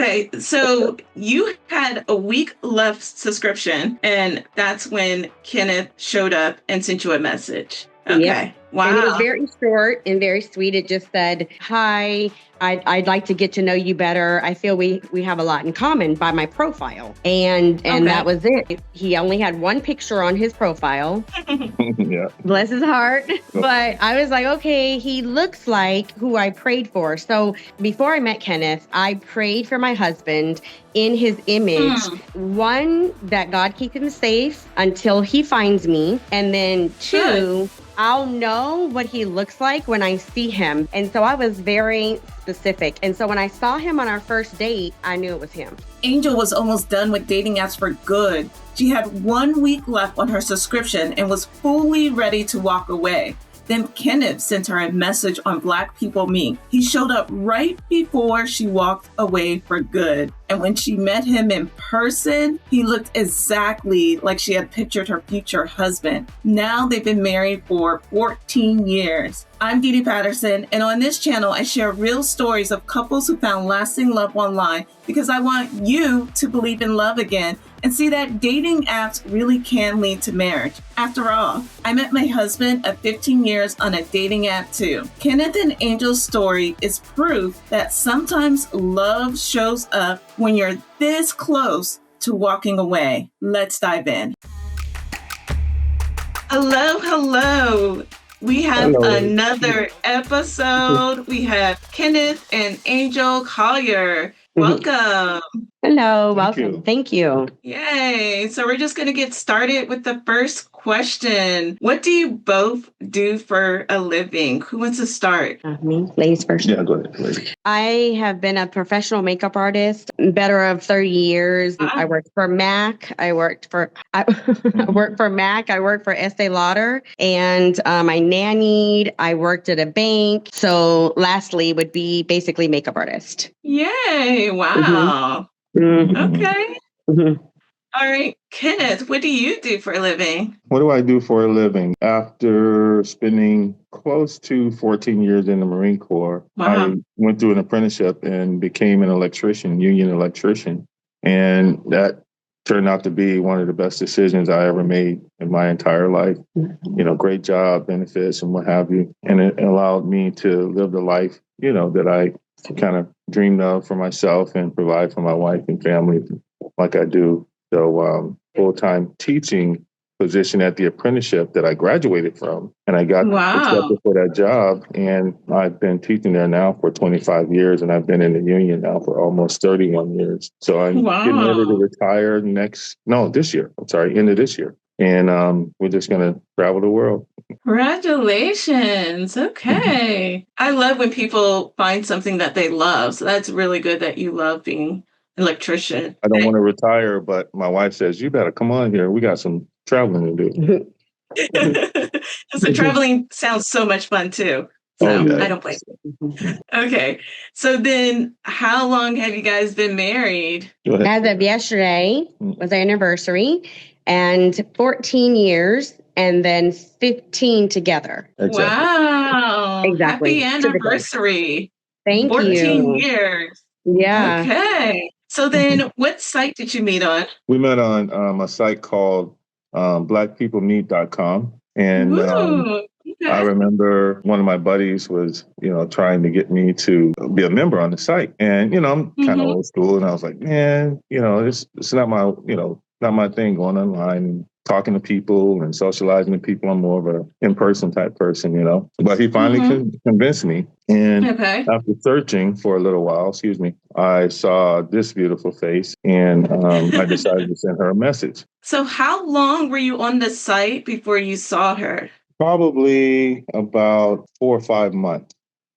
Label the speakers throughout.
Speaker 1: Okay, so you had a week left subscription, and that's when Kenneth showed up and sent you a message. Okay.
Speaker 2: Yep.
Speaker 1: Wow.
Speaker 2: And it was very short and very sweet. It just said, "Hi, I'd like to get to know you better. I feel we have a lot in common," by my profile. And that was it. He only had one picture on his profile.
Speaker 3: Yeah.
Speaker 2: Bless his heart. But I was like, okay, he looks like who I prayed for. So before I met Kenneth, I prayed for my husband in his image. One, that God keep him safe until he finds me. And then two, I'll know what he looks like when I see him. And so I was very specific. And so when I saw him on our first date, I knew it was him.
Speaker 4: Angel was almost done with dating apps for good. She had 1 week left on her subscription and was fully ready to walk away. Then Kenneth sent her a message on Black People Meet. He showed up right before she walked away for good. And when she met him in person, he looked exactly like she had pictured her future husband. Now they've been married for 14 years. I'm Dee Dee Patterson, and on this channel, I share real stories of couples who found lasting love online because I want you to believe in love again and see that dating apps really can lead to marriage. After all, I met my husband of 15 years on a dating app too. Kenneth and Angel's story is proof that sometimes love shows up when you're this close to walking away. Let's dive in.
Speaker 1: Hello. We have another episode. We have Kenneth and Angel Collier. Welcome.
Speaker 2: Hello, welcome. Thank you.
Speaker 1: Yay. So we're just going to get started with the first question. What do you both do for a living? Who wants to start?
Speaker 2: Me, ladies first.
Speaker 3: Yeah, go ahead, ladies.
Speaker 2: I have been a professional makeup artist, better of 30 years. I worked for MAC. I worked for MAC. I worked for Estee Lauder, and I nannied. I worked at a bank. So lastly would be basically makeup artist.
Speaker 1: Yay. Wow. Okay. All right. Kenneth, what do you do for a living?
Speaker 3: What do I do for a living? After spending close to 14 years in the Marine Corps, I went through an apprenticeship and became an electrician, union electrician. And that turned out to be one of the best decisions I ever made in my entire life. You know, great job, benefits, and what have you. And it allowed me to live the life, you know, that I kind of dreamed of for myself and provide for my wife and family like I do. So full-time teaching position at the apprenticeship that I graduated from. And I got accepted for that job. And I've been teaching there now for 25 years. And I've been in the union now for almost 31 years. So I'm getting ready to retire this year. I'm sorry, end of this year. And we're just going to travel the world.
Speaker 1: Congratulations. Okay. I love when people find something that they love. So that's really good that you love being an electrician.
Speaker 3: I don't want to retire, but my wife says, you better come on here. We got some traveling to
Speaker 1: do. So traveling sounds so much fun too. So I don't blame you. Okay. So then how long have you guys been married?
Speaker 2: As of yesterday was our anniversary, and 14 years and then 15 together.
Speaker 3: Exactly.
Speaker 1: Wow.
Speaker 2: Exactly.
Speaker 1: Happy anniversary.
Speaker 2: Thank
Speaker 1: 14
Speaker 2: you.
Speaker 1: 14 years.
Speaker 2: Yeah.
Speaker 1: Okay. So then what site did you meet on?
Speaker 3: We met on a site called blackpeoplemeet.com. And I remember one of my buddies was, trying to get me to be a member on the site. And, I'm kind of old school. And I was like, man, it's not my, not my thing going online, talking to people and socializing with people. I'm more of an in-person type person, But he finally convinced me. And after searching for a little while, I saw this beautiful face and I decided to send her a message.
Speaker 1: So how long were you on the site before you saw her?
Speaker 3: Probably about 4 or 5 months.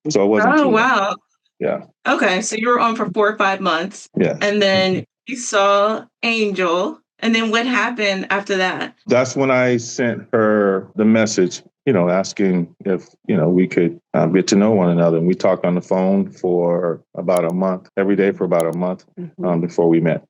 Speaker 3: So it wasn't too long. Yeah.
Speaker 1: Okay. So you were on for 4 or 5 months.
Speaker 3: Yeah.
Speaker 1: And then you saw Angel. And then what happened after that?
Speaker 3: That's when I sent her the message, asking if, we could get to know one another. And we talked on the phone for about a month, every day for about a month before we met.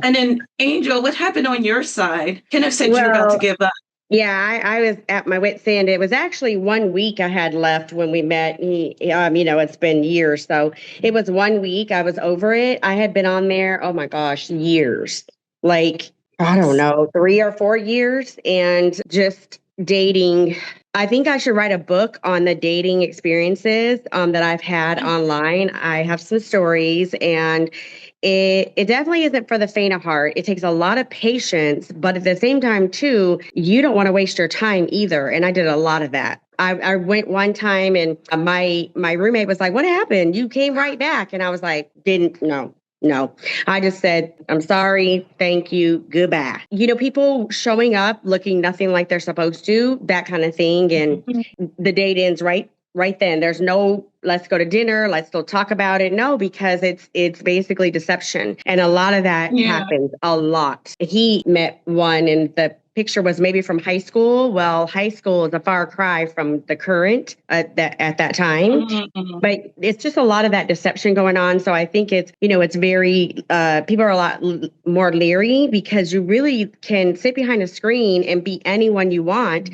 Speaker 1: And then Angel, what happened on your side? Kenneth said you were about to give up.
Speaker 2: Yeah, I was at my wit's end. It was actually 1 week I had left when we met. It's been years. So it was 1 week. I was over it. I had been on there, oh my gosh, years. Like, I don't know, 3 or 4 years and just dating. I think I should write a book on the dating experiences that I've had online. I have some stories, and it definitely isn't for the faint of heart. It takes a lot of patience, but at the same time, too, you don't want to waste your time either. And I did a lot of that. I went one time, and my roommate was like, "What happened? You came right back." And I was like, "Didn't no." No, I just said, "I'm sorry. Thank you. Goodbye." People showing up looking nothing like they're supposed to, that kind of thing. And the date ends right then. There's no, let's go to dinner, let's still talk about it. No, because it's basically deception. And a lot of that happens a lot. He met one, and the picture was maybe from high school. Well, high school is a far cry from the current at that time. But it's just a lot of that deception going on. So I think it's very, people are a lot more leery, because you really can sit behind a screen and be anyone you want.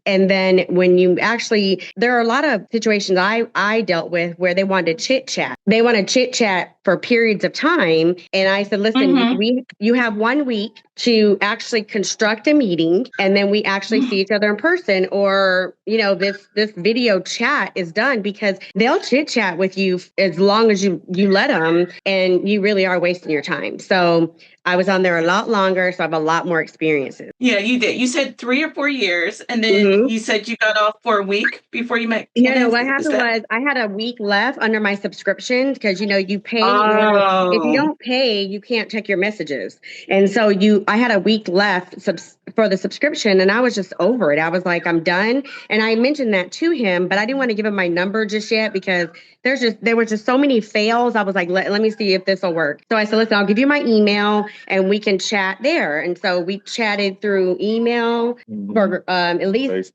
Speaker 2: And then when you actually, there are a lot of situations I dealt with where they wanted to chit chat. They want to chit chat for periods of time. And I said, listen, you have 1 week to actually construct a meeting, and then we actually see each other in person, or, this video chat is done, because they'll chit chat with you as long as you let them, and you really are wasting your time. So I was on there a lot longer, so I have a lot more experiences.
Speaker 1: Yeah, you did. You said 3 or 4 years, and then you said you got off for a week before you met Kenneth.
Speaker 2: No, what happened was I had a week left under my subscription, because, you pay. If you don't pay, you can't check your messages. And so I had a week left for the subscription, and I was just over it. I was like, I'm done. And I mentioned that to him, but I didn't want to give him my number just yet, because there were just so many fails. I was like, let me see if this will work. So I said, listen, I'll give you my email and we can chat there. And so we chatted through email for at least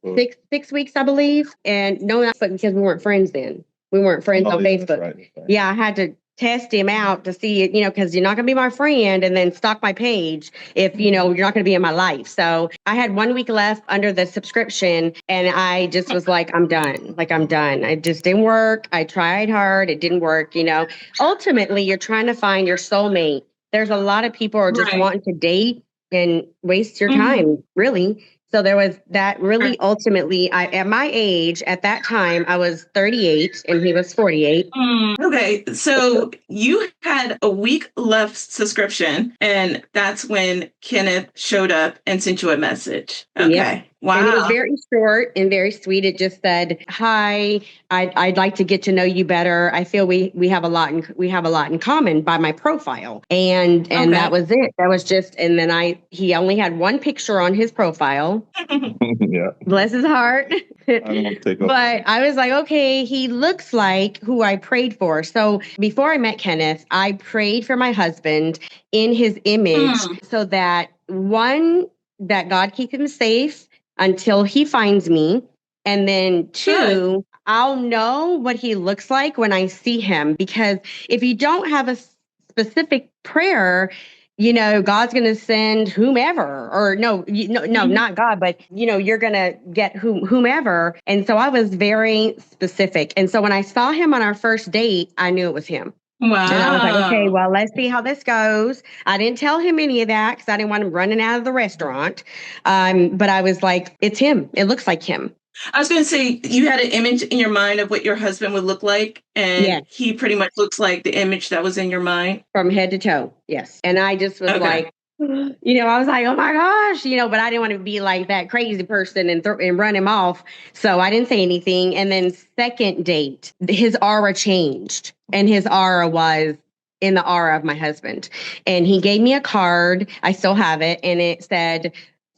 Speaker 2: six weeks, I believe. And no, not because we weren't friends then. We weren't friends on Facebook. Right. Yeah, I had to test him out to see, because you're not going to be my friend and then stalk my page if, you're not going to be in my life. So I had 1 week left under the subscription, and I just was like, I'm done. I'm done. It just didn't work. I tried hard. It didn't work. Ultimately, you're trying to find your soulmate. There's a lot of people who are just wanting to date and waste your time, really. So there was that really ultimately, at my age, at that time, I was 38 and he was 48.
Speaker 1: Okay, so you had a week left subscription, and that's when Kenneth showed up and sent you a message. Okay. Yep. Wow.
Speaker 2: And it was very short and very sweet. It just said, "Hi, I'd like to get to know you better. I feel we have a lot in common," by my profile. And that was it. That was just, and then he only had one picture on his profile. Yeah. Bless his heart. But I was like, okay, he looks like who I prayed for. So before I met Kenneth, I prayed for my husband in his image, so that that God keep him safe until he finds me. And then 2, I'll know what he looks like when I see him. Because if you don't have a specific prayer, God's going to send whomever, or no, not God, but, you're going to get whomever. And so I was very specific. And so when I saw him on our first date, I knew it was him.
Speaker 1: Wow.
Speaker 2: And I was like, okay, well, let's see how this goes. I didn't tell him any of that because I didn't want him running out of the restaurant. But I was like, it's him. It looks like him.
Speaker 1: I was going to say, you had an image in your mind of what your husband would look like, and he pretty much looks like the image that was in your mind.
Speaker 2: From head to toe, yes. And I just was like, I was like, oh my gosh, but I didn't want to be like that crazy person and run him off. So I didn't say anything. And then second date, his aura changed, and his aura was in the aura of my husband. And he gave me a card. I still have it. And it said,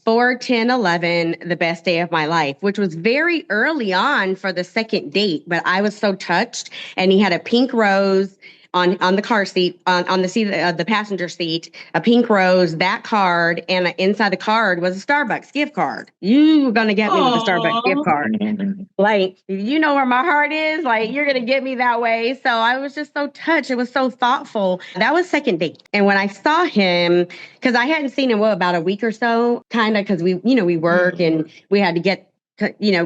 Speaker 2: 4/10/11, the best day of my life, which was very early on for the second date, but I was so touched. And he had a pink rose on the car seat, on the seat, the passenger seat, a pink rose, that card, and inside the card was a Starbucks gift card. You were going to get me with a Starbucks gift card. Like, you know where my heart is? Like, you're going to get me that way. So I was just so touched. It was so thoughtful. That was second date. And when I saw him, because I hadn't seen him, about a week or so, kind of, because we work and we had to get,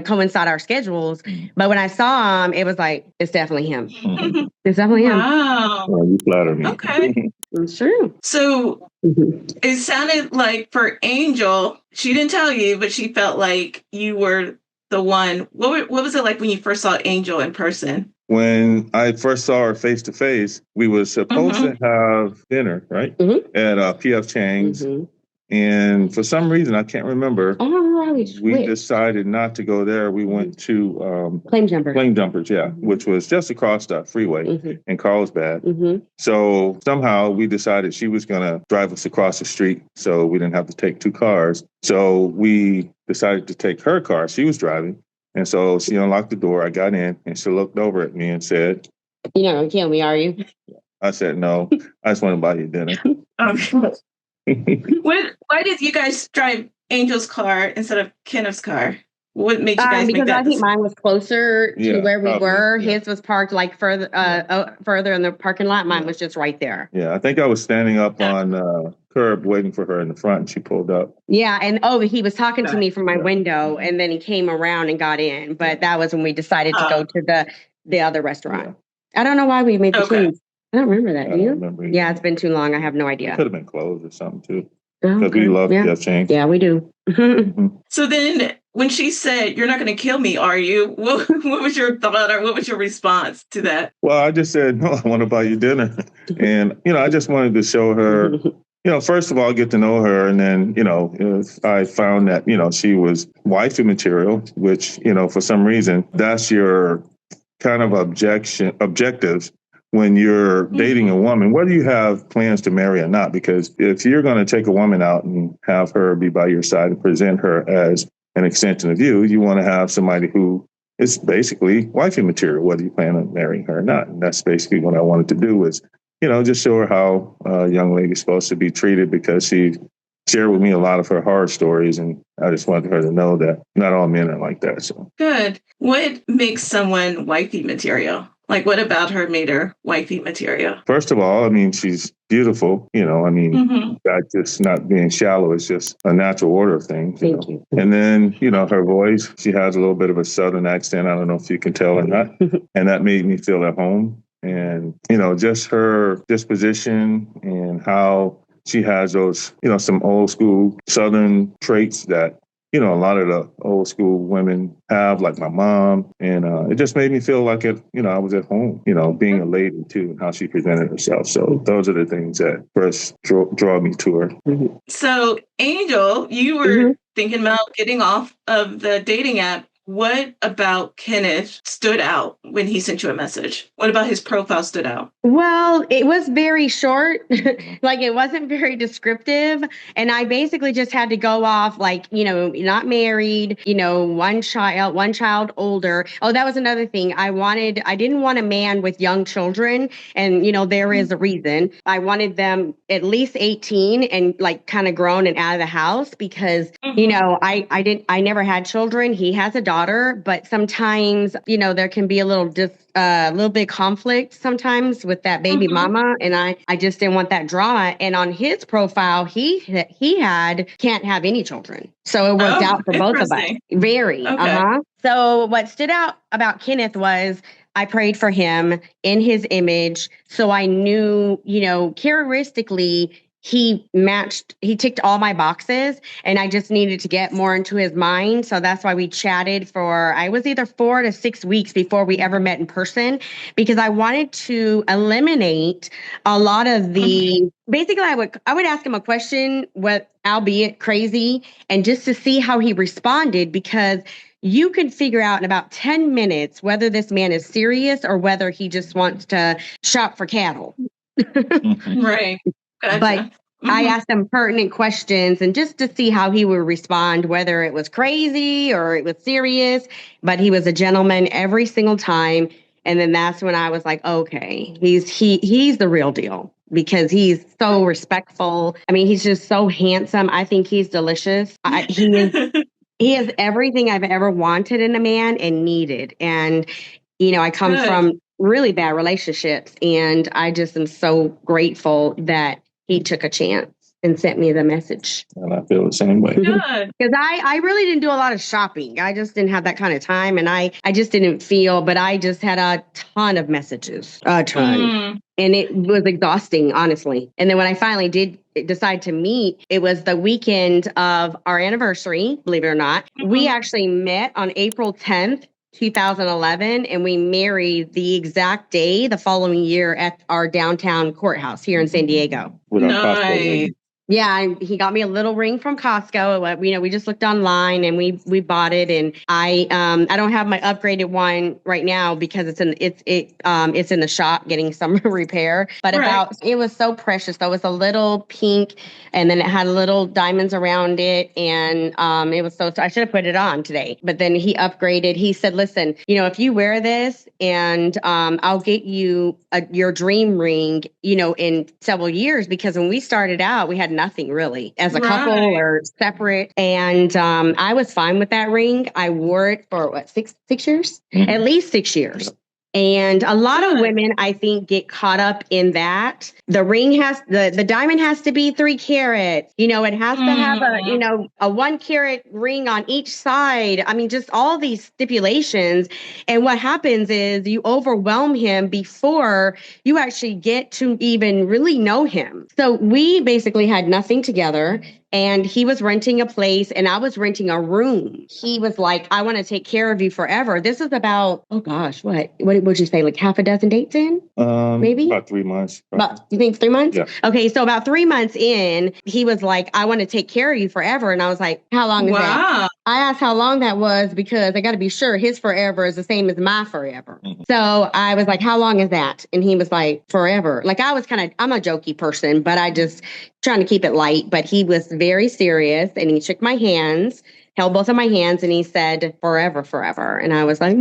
Speaker 2: coincide our schedules. But when I saw him, it was like, it's definitely him. It's definitely him.
Speaker 1: Wow.
Speaker 3: Well, you flatter me.
Speaker 1: Okay.
Speaker 2: It's true.
Speaker 1: So it sounded like for Angel, she didn't tell you, but she felt like you were the one. What was it like when you first saw Angel in person?
Speaker 3: When I first saw her face to face, we were supposed to have dinner, right? At P.F. Chang's. And for some reason, I can't remember, we decided not to go there. We went to
Speaker 2: Flame Jumpers,
Speaker 3: which was just across the freeway in Carlsbad. So somehow we decided she was going to drive us across the street so we didn't have to take two cars. So we decided to take her car. She was driving. And so she unlocked the door. I got in and she looked over at me and said,
Speaker 2: "You're not going to kill me, are you?"
Speaker 3: I said, "No, I just want to buy you dinner."
Speaker 1: Why did you guys drive Angel's car instead of Kenneth's car? What made you guys make that?
Speaker 2: Because I think mine was closer to where we were.
Speaker 3: Yeah.
Speaker 2: His was parked like further in the parking lot. Mine was just right there.
Speaker 3: Yeah, I think I was standing up on curb waiting for her in the front and she pulled up.
Speaker 2: Yeah, and he was talking to me from my window and then he came around and got in. But that was when we decided to go to the other restaurant. Yeah. I don't know why we made the change. I don't remember that. Do you? Yeah, it's been too long. I have no idea.
Speaker 3: It could have been closed or something too. Because we love P.F. Chang's.
Speaker 2: Yeah, we do.
Speaker 1: So then when she said, "You're not going to kill me, are you?" What was your thought or what was your response to that?
Speaker 3: Well, I just said, "No, I want to buy you dinner." And, I just wanted to show her, first of all, get to know her. And then, if I found that, she was wifey material, which, for some reason, that's your kind of objectives when you're dating a woman, whether you have plans to marry or not, because if you're going to take a woman out and have her be by your side and present her as an extension of you, you want to have somebody who is basically wifey material, whether you plan on marrying her or not. And that's basically what I wanted to do was, just show her how a young lady's supposed to be treated, because she shared with me a lot of her horror stories. And I just wanted her to know that not all men are like that. So
Speaker 1: good. What makes someone wifey material? Like, what about her made her wifey material?
Speaker 3: First of all, she's beautiful. That just not being shallow is just a natural order of things.
Speaker 2: Thank you.
Speaker 3: And then, her voice, she has a little bit of a Southern accent. I don't know if you can tell or not. And that made me feel at home. And, just her disposition and how she has those, some old school Southern traits that, a lot of the old school women have, like my mom. And it just made me feel like I was at home, being a lady too, and how she presented herself. So those are the things that first draw me to her.
Speaker 1: So Angel, you were thinking about getting off of the dating app. What about Kenneth stood out when he sent you a message? What about his profile stood out?
Speaker 2: Well, it was very short. Like, it wasn't very descriptive. And I basically just had to go off like, not married, one child older. Oh, that was another thing. I didn't want a man with young children. And, there is a reason. I wanted them at least 18 and like kind of grown and out of the house because, I never had children. He has a daughter, but sometimes, there can be a little bit conflict sometimes with that baby mama. And I just didn't want that drama. And on his profile, he can't have any children. So it worked out for both of us. Very. Okay. So what stood out about Kenneth was I prayed for him in his image. So I knew, characteristically, he ticked all my boxes and I just needed to get more into his mind. So that's why we chatted I was either 4 to 6 weeks before we ever met in person, because I wanted to eliminate a lot of basically I would ask him a question, albeit crazy, and just to see how he responded, because you could figure out in about 10 minutes whether this man is serious or whether he just wants to shop for cattle.
Speaker 1: Right. Gotcha.
Speaker 2: But I asked him pertinent questions and just to see how he would respond, whether it was crazy or it was serious. But he was a gentleman every single time. And then that's when I was like, okay, he's the real deal, because he's so respectful. I mean, he's just so handsome. I think he's delicious. He is everything I've ever wanted in a man and needed. And, I come from really bad relationships, and I just am so grateful that he took a chance and sent me the message.
Speaker 3: And I feel the same way.
Speaker 1: Good.
Speaker 2: Because I really didn't do a lot of shopping. I just didn't have that kind of time. And I just didn't feel, but I just had a ton of messages, a ton. And it was exhausting, honestly. And then when I finally did decide to meet, it was the weekend of our anniversary, believe it or not. We actually met on April 10th. 2011, and we married the exact day the following year at our downtown courthouse here in San Diego.
Speaker 1: Nice.
Speaker 2: Yeah, he got me a little ring from Costco. We just looked online and we bought it. And I don't have my upgraded one right now because it's in the shop getting some repair. But it was so precious. Though. It was a little pink, and then it had little diamonds around it, and it was so. I should have put it on today. But then he upgraded. He said, "Listen, if you wear this, and I'll get you your dream ring, in several years, because when we started out, we had nothing really as a couple or separate. And I was fine with that ring. I wore it for six years? At least 6 years. And a lot of women, I think, get caught up in that. The ring the diamond has to be 3 carats. It has to have a 1 carat ring on each side. I mean, just all these stipulations. And what happens is you overwhelm him before you actually get to even really know him. So we basically had nothing together. And he was renting a place and I was renting a room. He was like, I want to take care of you forever. This is about, oh gosh, what would you say, like half a dozen dates in? Maybe?
Speaker 3: About 3 months.
Speaker 2: You think 3 months?
Speaker 3: Yeah.
Speaker 2: Okay, so about 3 months in, he was like, I want to take care of you forever. And I was like, how long is that? I asked how long that was because I got to be sure his forever is the same as my forever. So I was like, how long is that? And he was like, forever. Like I'm a jokey person, but I just trying to keep it light. But he was very serious and he shook my hands, held both of my hands, and he said, forever, forever. And I was like,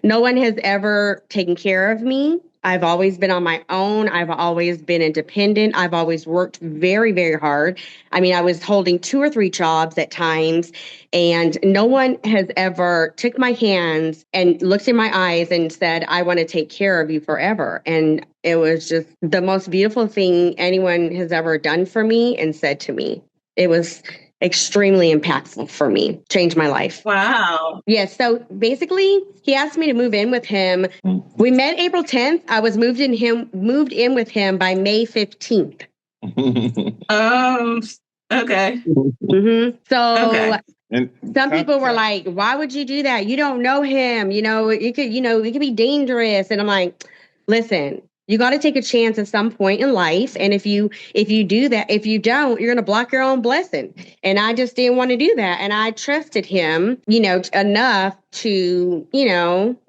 Speaker 2: No one has ever taken care of me. I've always been on my own. I've always been independent. I've always worked very, very hard. I mean, I was holding 2 or 3 jobs at times, and no one has ever took my hands and looked in my eyes and said, I want to take care of you forever. And it was just the most beautiful thing anyone has ever done for me and said to me. It was extremely impactful for me, changed my life.
Speaker 1: Wow.
Speaker 2: Yes. So basically, he asked me to move in with him. We met April 10th. I was moved in with him by May 15th.
Speaker 1: Okay.
Speaker 2: So
Speaker 3: and
Speaker 2: some people were like, why would you do that? You don't know him. It could be dangerous. And I'm like, listen, you got to take a chance at some point in life. And if you do that, if you don't, you're going to block your own blessing. And I just didn't want to do that. And I trusted him, enough to,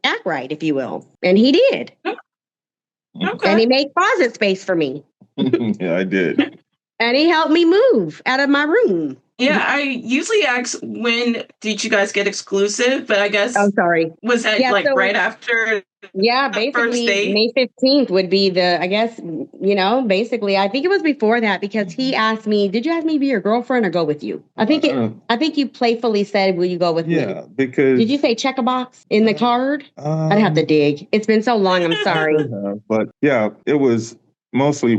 Speaker 2: act right, if you will. And he did. Okay. And he made closet space for me.
Speaker 3: Yeah, I did.
Speaker 2: And he helped me move out of my room.
Speaker 1: Yeah, I usually ask, when did you guys get exclusive? But I guess...
Speaker 2: Oh, sorry.
Speaker 1: Was that right after...
Speaker 2: Yeah, basically May 15th would be basically, I think it was before that because he asked me, did you ask me to be your girlfriend or go with you? I think you playfully said, will you go with me?
Speaker 3: Yeah, because...
Speaker 2: Did you say check a box in the card? I'd have to dig. It's been so long, I'm sorry.
Speaker 3: But yeah, it was... Mostly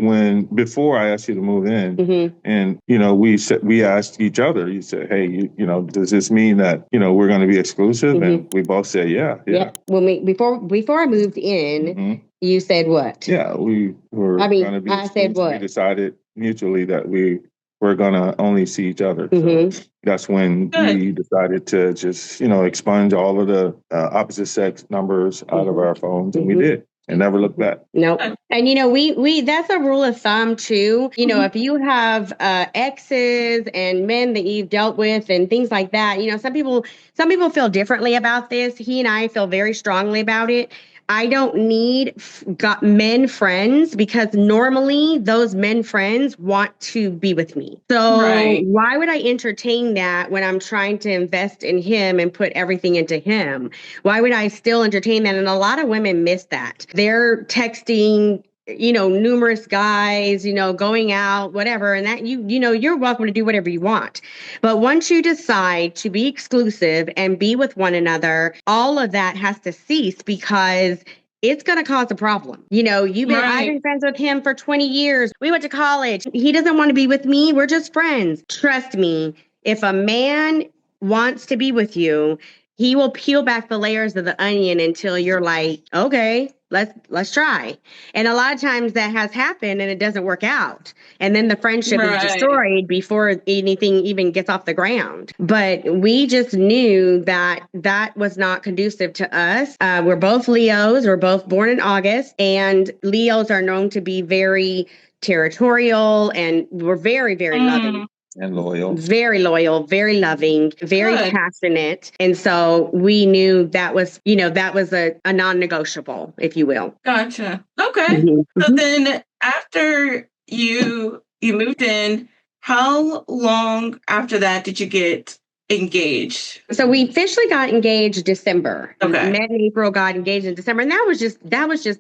Speaker 3: before I asked you to move in, and we asked each other. You said, "Hey, does this mean that we're going to be exclusive?" And we both said, "Yeah."
Speaker 2: When before I moved in, you said what?
Speaker 3: Yeah, we were going to be.
Speaker 2: I said what?
Speaker 3: We decided mutually that we were going to only see each other. So that's when we decided to just expunge all of the opposite sex numbers out of our phones, and we did. And never look back. Nope.
Speaker 2: And we that's a rule of thumb too. If you have exes and men that you've dealt with and things like that, some people feel differently about this. He and I feel very strongly about it. I don't need got men friends because normally those men friends want to be with me. So why would I entertain that when I'm trying to invest in him and put everything into him? Why would I still entertain that? And a lot of women miss that. They're texting, numerous guys, going out, whatever. And that you're welcome to do whatever you want. But once you decide to be exclusive and be with one another, all of that has to cease because it's going to cause a problem. I've been friends with him for 20 years. We went to college. He doesn't want to be with me. We're just friends. Trust me, if a man wants to be with you, he will peel back the layers of the onion until you're like, okay, let's try. And a lot of times that has happened and it doesn't work out. And then the friendship is destroyed before anything even gets off the ground. But we just knew that was not conducive to us. We're both Leos. We're both born in August. And Leos are known to be very territorial and we're very, very loving.
Speaker 3: And loyal.
Speaker 2: Very loyal, very loving, very passionate. And so we knew that was, a non-negotiable, if you will.
Speaker 1: Gotcha. Okay. So then after you moved in, how long after that did you get engaged? So
Speaker 2: we officially got engaged December.
Speaker 1: Okay.
Speaker 2: We met in April, got engaged in December. And that was just,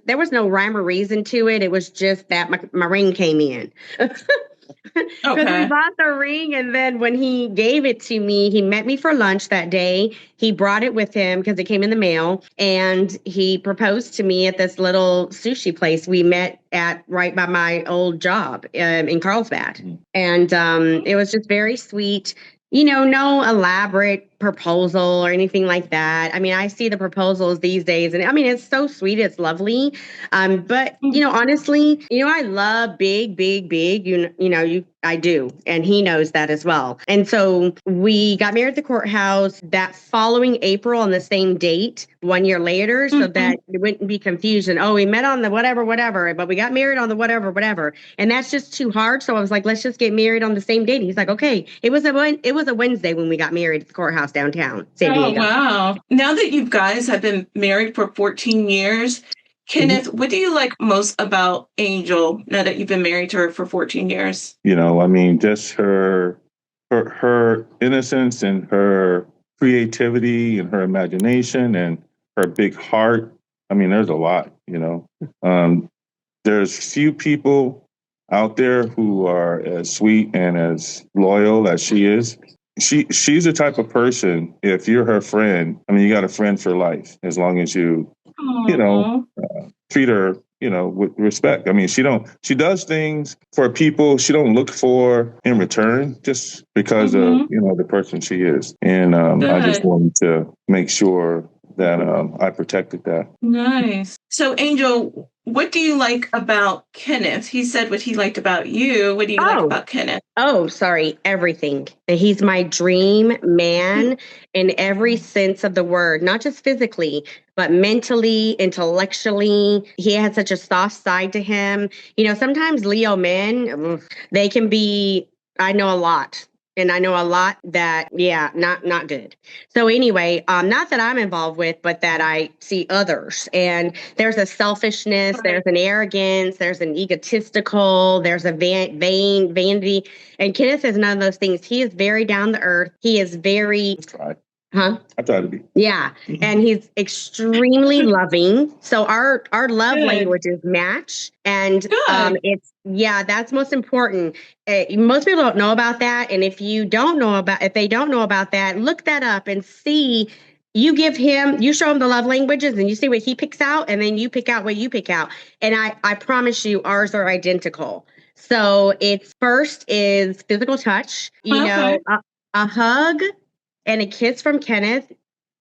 Speaker 2: there was no rhyme or reason to it. It was just that my ring came in. Because we bought the ring, and then when he gave it to me, he met me for lunch that day. He brought it with him because it came in the mail, and he proposed to me at this little sushi place we met at right by my old job in Carlsbad. And it was just very sweet. No elaborate proposal or anything like that. I mean, I see the proposals these days and I mean, it's so sweet. It's lovely. But honestly, I love big, I do. And he knows that as well. And so we got married at the courthouse that following April on the same date, 1 year later, so that it wouldn't be confusion. Oh, we met on the whatever, but we got married on the whatever. And that's just too hard. So I was like, let's just get married on the same date. And he's like, okay. It was a Wednesday when we got married at the courthouse downtown San Diego.
Speaker 1: Oh, wow. Now that you guys have been married for 14 years, Kenneth, what do you like most about Angel now that you've been married to her for 14 years?
Speaker 3: Just her innocence and her creativity and her imagination and her big heart. There's a lot, There's few people out there who are as sweet and as loyal as she is. She's the type of person, if you're her friend, you got a friend for life, as long as you, treat her, with respect. She does things for people she don't look for in return just because of, the person she is. And I just wanted to make sure that I protected that.
Speaker 1: Nice. So, Angel, what do you like about Kenneth? He said what he liked about you. What do you like about Kenneth?
Speaker 2: Oh, sorry. Everything. He's my dream man in every sense of the word, not just physically, but mentally, intellectually. He has such a soft side to him. Sometimes Leo men, they can be, I know a lot. And I know a lot that, not good. So anyway, not that I'm involved with, but that I see others. And there's a selfishness, there's an arrogance, there's an egotistical, there's a vanity. And Kenneth is none of those things. He is very down to earth. He is very...
Speaker 3: I try to be.
Speaker 2: Yeah. And he's extremely loving. So our love languages match. And that's most important. Most people don't know about that. And if they don't know about that, look that up and see. You show him the love languages and you see what he picks out, and then you pick out what you pick out. And I promise you, ours are identical. So it's first is physical touch, a hug. And a kiss from Kenneth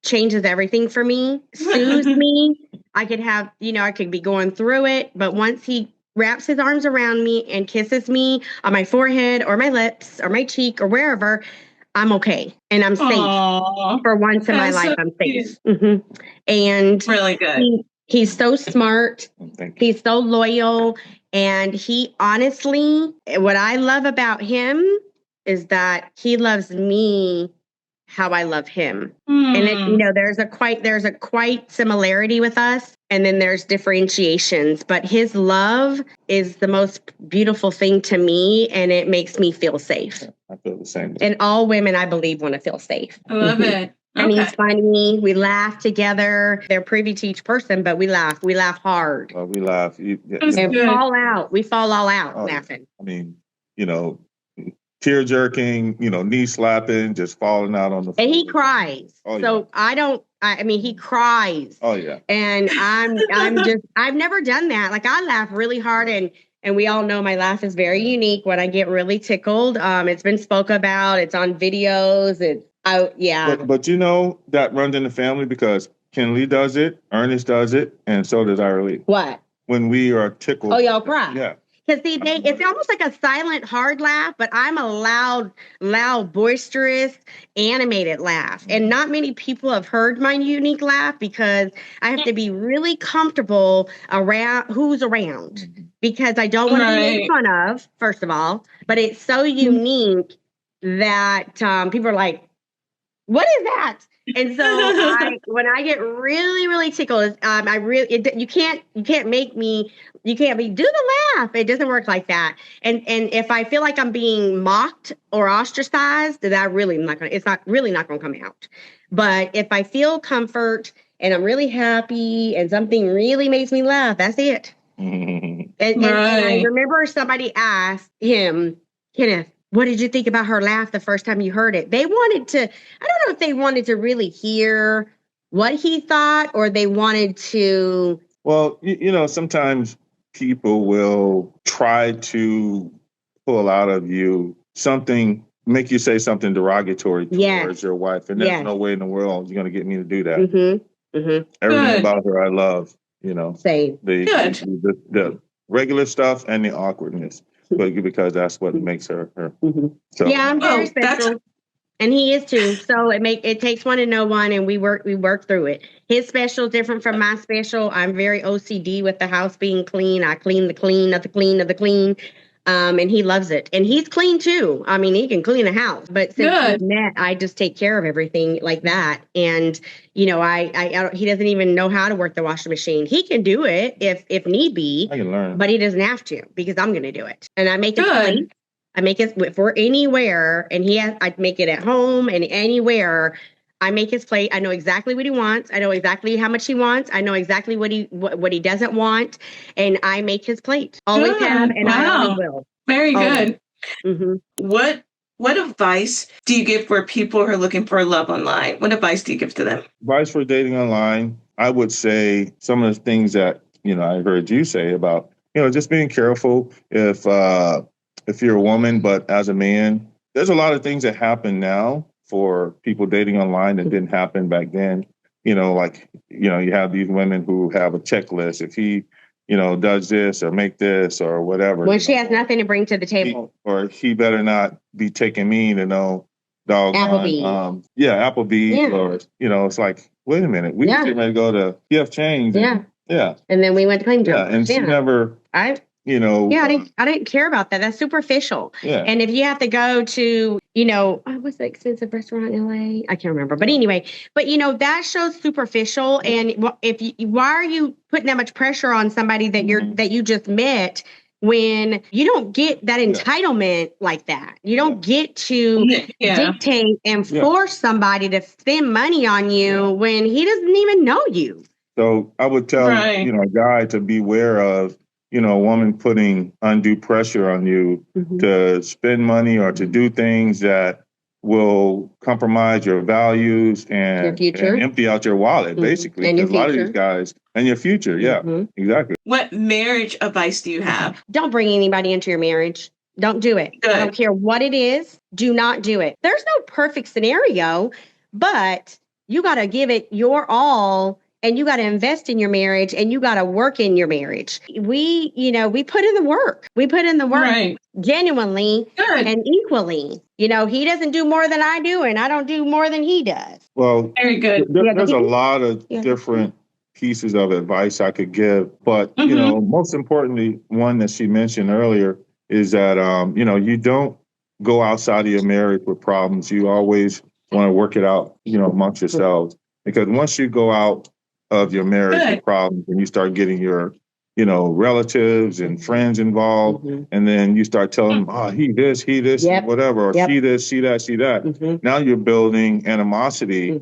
Speaker 2: changes everything for me, soothes me. I could be going through it. But once he wraps his arms around me and kisses me on my forehead or my lips or my cheek or wherever, I'm okay. And I'm safe.
Speaker 1: Aww,
Speaker 2: for once in my life, I'm safe. And
Speaker 1: really good.
Speaker 2: He's so smart. He's so loyal. And he honestly, what I love about him is that he loves me how I love him. And there's a quite similarity with us. and then there's differentiations, but his love is the most beautiful thing to me, and it makes me feel safe.
Speaker 3: I feel the same.
Speaker 2: And all women, I believe, want to feel safe.
Speaker 1: I love it.
Speaker 2: And he's funny. We laugh together. They're privy to each person, but we laugh. We laugh hard.
Speaker 3: Well, we laugh.
Speaker 2: And fall out. We fall all out laughing.
Speaker 3: I mean, tear jerking, knee slapping, just falling out on the floor.
Speaker 2: And he cries. He cries.
Speaker 3: Oh, yeah.
Speaker 2: And I've never done that. Like, I laugh really hard, and we all know my laugh is very unique when I get really tickled. It's been spoke about. It's on videos.
Speaker 3: But that runs in the family because Kinley does it, Ernest does it, and so does Irelie.
Speaker 2: What?
Speaker 3: When we are tickled.
Speaker 2: Oh, y'all cry.
Speaker 3: Yeah.
Speaker 2: Because it's almost like a silent, hard laugh, but I'm a loud, boisterous, animated laugh. And not many people have heard my unique laugh because I have to be really comfortable around who's around, because I don't want to be made fun of, first of all. But it's so unique that people are like, what is that? And so when I get really, really tickled, you can't do the laugh. It doesn't work like that. And if I feel like I'm being mocked or ostracized, it's not really not going to come out. But if I feel comfort and I'm really happy and something really makes me laugh, that's it. And I remember somebody asked him, Kenneth, what did you think about her laugh the first time you heard it? I don't know if they wanted to really hear what he thought, or they wanted to.
Speaker 3: Well, sometimes people will try to pull out of you something, make you say something derogatory towards your wife. And there's no way in the world you're going to get me to do that.
Speaker 2: Mm-hmm. Mm-hmm.
Speaker 3: Everything about her I love,
Speaker 2: Same.
Speaker 3: The regular stuff and the awkwardness. Because that's what makes her.
Speaker 2: Mm-hmm. So. Yeah, I'm very special, and he is too. So it takes one to know one, and we work through it. His special is different from my special. I'm very OCD with the house being clean. I clean the clean of the clean of the clean, and he loves it. And he's clean too. I mean, he can clean a house. But since we met, I just take care of everything like that. And he doesn't even know how to work the washing machine. He can do it if need be.
Speaker 3: I can learn,
Speaker 2: but he doesn't have to, because I'm going to do it. And I make it plate. I make it if we're anywhere, and I make it at home and anywhere. I make his plate. I know exactly what he wants. I know exactly how much he wants. I know exactly what he doesn't want, and I make his plate. Always have, and I always will.
Speaker 1: Very good.
Speaker 2: Mm-hmm.
Speaker 1: What advice do you give for people who are looking for love online? What advice do you give to them?
Speaker 3: Advice for dating online, I would say some of the things that I heard you say about just being careful if you're a woman, but as a man, there's a lot of things that happen now for people dating online that didn't happen back then. You have these women who have a checklist. If he, does this or make this or whatever.
Speaker 2: Well, she has nothing to bring to the table.
Speaker 3: He better not be taking me to no
Speaker 2: Applebee's.
Speaker 3: Applebee's. Or, it's like, wait a minute. We just getting ready to go to PF Chang's.
Speaker 2: And then we went to Claim Job.
Speaker 3: Yeah, and she never... I
Speaker 2: didn't care about that. That's superficial.
Speaker 3: Yeah.
Speaker 2: And if you have to go to, what's the expensive restaurant in LA? I can't remember. But anyway, that shows superficial. And why are you putting that much pressure on somebody that you just met, when you don't get that entitlement like that? You don't get to dictate and force somebody to spend money on you when he doesn't even know you.
Speaker 3: So I would tell, a guy to beware of, a woman putting undue pressure on you to spend money or to do things that will compromise your values and empty out your wallet, basically.
Speaker 2: And your
Speaker 3: future. A lot of these guys, and your future. Yeah, exactly.
Speaker 1: What marriage advice do you have?
Speaker 2: Don't bring anybody into your marriage. Don't do it.
Speaker 1: Good.
Speaker 2: I don't care what it is. Do not do it. There's no perfect scenario, but you got to give it your all. And you got to invest in your marriage, and you got to work in your marriage. We put in the work. We put in the work genuinely and equally. He doesn't do more than I do, and I don't do more than he does.
Speaker 3: Well,
Speaker 1: very good.
Speaker 3: There's a lot of different pieces of advice I could give. But, most importantly, one that she mentioned earlier is that, you don't go outside of your marriage with problems. You always want to work it out, amongst yourselves. Because once you go out of your marriage and problems, and you start getting your, relatives and friends involved, and then you start telling them, oh, he this,
Speaker 2: Yep.
Speaker 3: whatever, or she this, she that. Now you're building animosity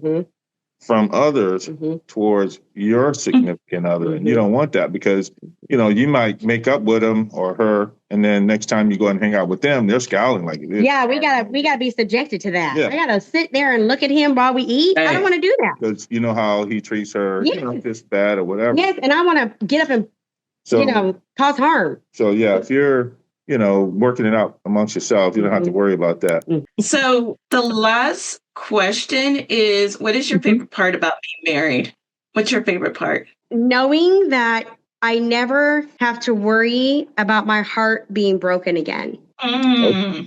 Speaker 3: from others towards your significant other. And you don't want that because, you might make up with him or her. And then next time you go and hang out with them, they're scowling like it is.
Speaker 2: Yeah, we gotta be subjected to that. Yeah. I gotta sit there and look at him while we eat. Hey. I don't want to do that.
Speaker 3: Because you know how he treats her, just bad or whatever.
Speaker 2: Yes, and I want to get up and, cause harm.
Speaker 3: So yeah, if you're, working it out amongst yourselves, you don't have to worry about that.
Speaker 1: So the last question is, what is your favorite part about being married? What's your favorite part?
Speaker 2: Knowing that I never have to worry about my heart being broken again.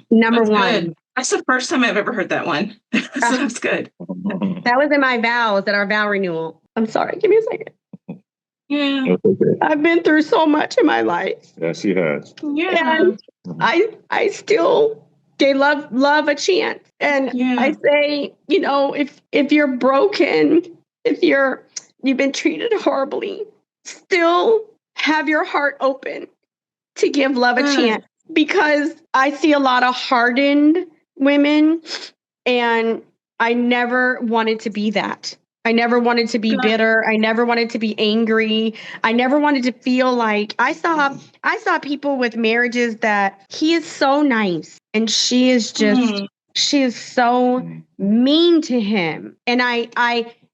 Speaker 2: Number one.
Speaker 1: Good. That's the first time I've ever heard that one. So that's good.
Speaker 2: That was in my vows at our vow renewal. I'm sorry. Give me a second.
Speaker 1: Yeah.
Speaker 3: Okay.
Speaker 2: I've been through so much in my life.
Speaker 3: Yeah, she has.
Speaker 1: Yeah.
Speaker 2: And I still gave love a chance. And I say, if you're broken, if you've been treated horribly, still have your heart open to give love a chance. Because I see a lot of hardened women, and I never wanted to be that. I never wanted to be bitter. I never wanted to be angry. I never wanted to feel like I saw people with marriages that he is so nice and she is just she is so mean to him. And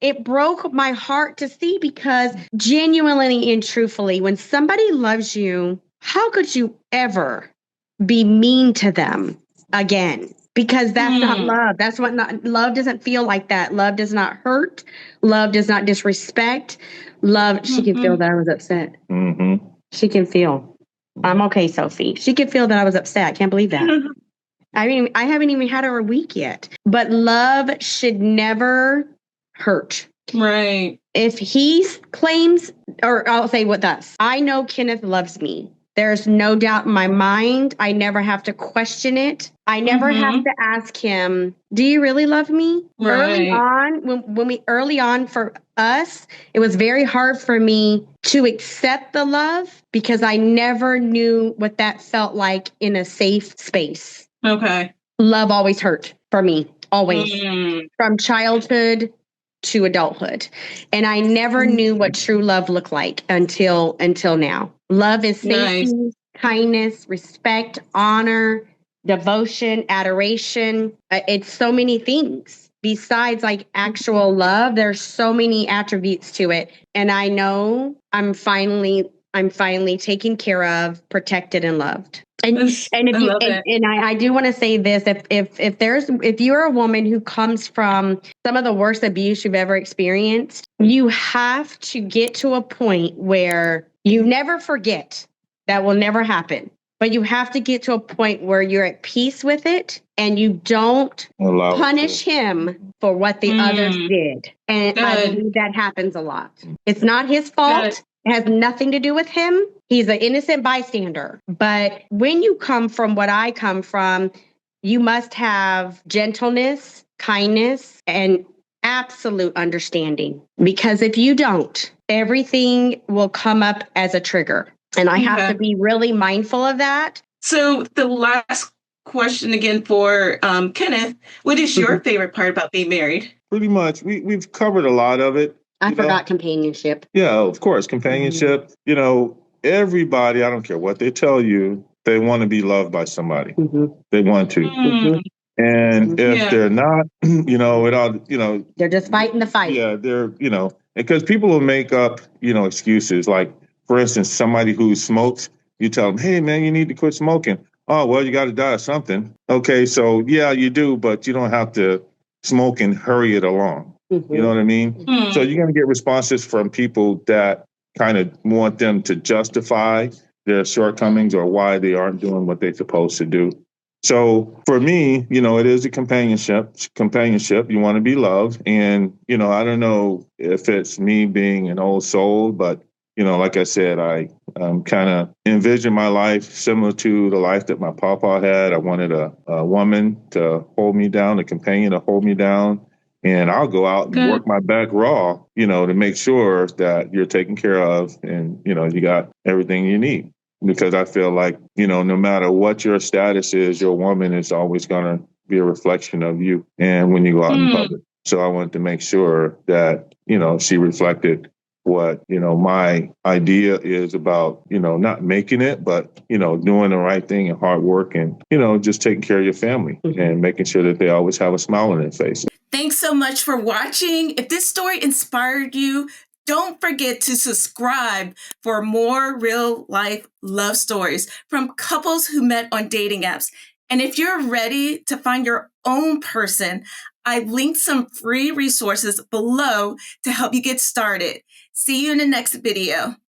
Speaker 2: it broke my heart to see, because genuinely and truthfully, when somebody loves you, how could you ever be mean to them again? Because that's not love. That's what love doesn't feel like that. Love does not hurt. Love does not disrespect. Love, she can feel that I was upset. She can feel. I'm okay, Sophie. She can feel that I was upset. I can't believe that. I mean, I haven't even had her a week yet. But love should never hurt.
Speaker 1: Right.
Speaker 2: If he claims, or I'll say with us, I know Kenneth loves me. There's no doubt in my mind. I never have to question it. I never have to ask him, do you really love me?
Speaker 1: Right.
Speaker 2: Early on for us, it was very hard for me to accept the love, because I never knew what that felt like in a safe space.
Speaker 1: Okay.
Speaker 2: Love always hurt for me, always. From childhood to adulthood. And I never knew what true love looked like until now. Love is safety, kindness, respect, honor, devotion, adoration. It's so many things besides like actual love. There's so many attributes to it. And I know I'm finally taken care of, protected, and loved. And I do want to say this: if you're a woman who comes from some of the worst abuse you've ever experienced, you have to get to a point where you never forget. That will never happen. But you have to get to a point where you're at peace with it, and you don't punish him for what the others did. And I believe that happens a lot. It's not his fault. It has nothing to do with him. He's an innocent bystander. But when you come from what I come from, you must have gentleness, kindness, and absolute understanding. Because if you don't, everything will come up as a trigger. And I have to be really mindful of that.
Speaker 1: So the last question again for Kenneth, what is your favorite part about being married?
Speaker 3: Pretty much. We've covered a lot of it.
Speaker 2: I forgot companionship.
Speaker 3: Yeah, of course. Companionship. Everybody, I don't care what they tell you, they want to be loved by somebody. They want to. And if they're not, they're
Speaker 2: just fighting the fight.
Speaker 3: Yeah, they're, because people will make up, excuses. Like, for instance, somebody who smokes, you tell them, hey, man, you need to quit smoking. Oh, well, you got to die of something. Okay, so yeah, you do, but you don't have to smoke and hurry it along. You know what I mean? So you're going to get responses from people that kind of want them to justify their shortcomings or why they aren't doing what they're supposed to do. So for me, it is a companionship. You want to be loved. And, I don't know if it's me being an old soul, but, like I said, I kind of envision my life similar to the life that my papa had. I wanted a woman to hold me down, a companion to hold me down. And I'll go out and work my back raw, to make sure that you're taken care of and, you got everything you need. Because I feel like, no matter what your status is, your woman is always going to be a reflection of you. And when you go out in public. So I wanted to make sure that, she reflected what, my idea is about, not making it, but, doing the right thing and hard work and, just taking care of your family and making sure that they always have a smile on their face.
Speaker 4: Thanks so much for watching. If this story inspired you, don't forget to subscribe for more real life love stories from couples who met on dating apps. And if you're ready to find your own person, I've linked some free resources below to help you get started. See you in the next video.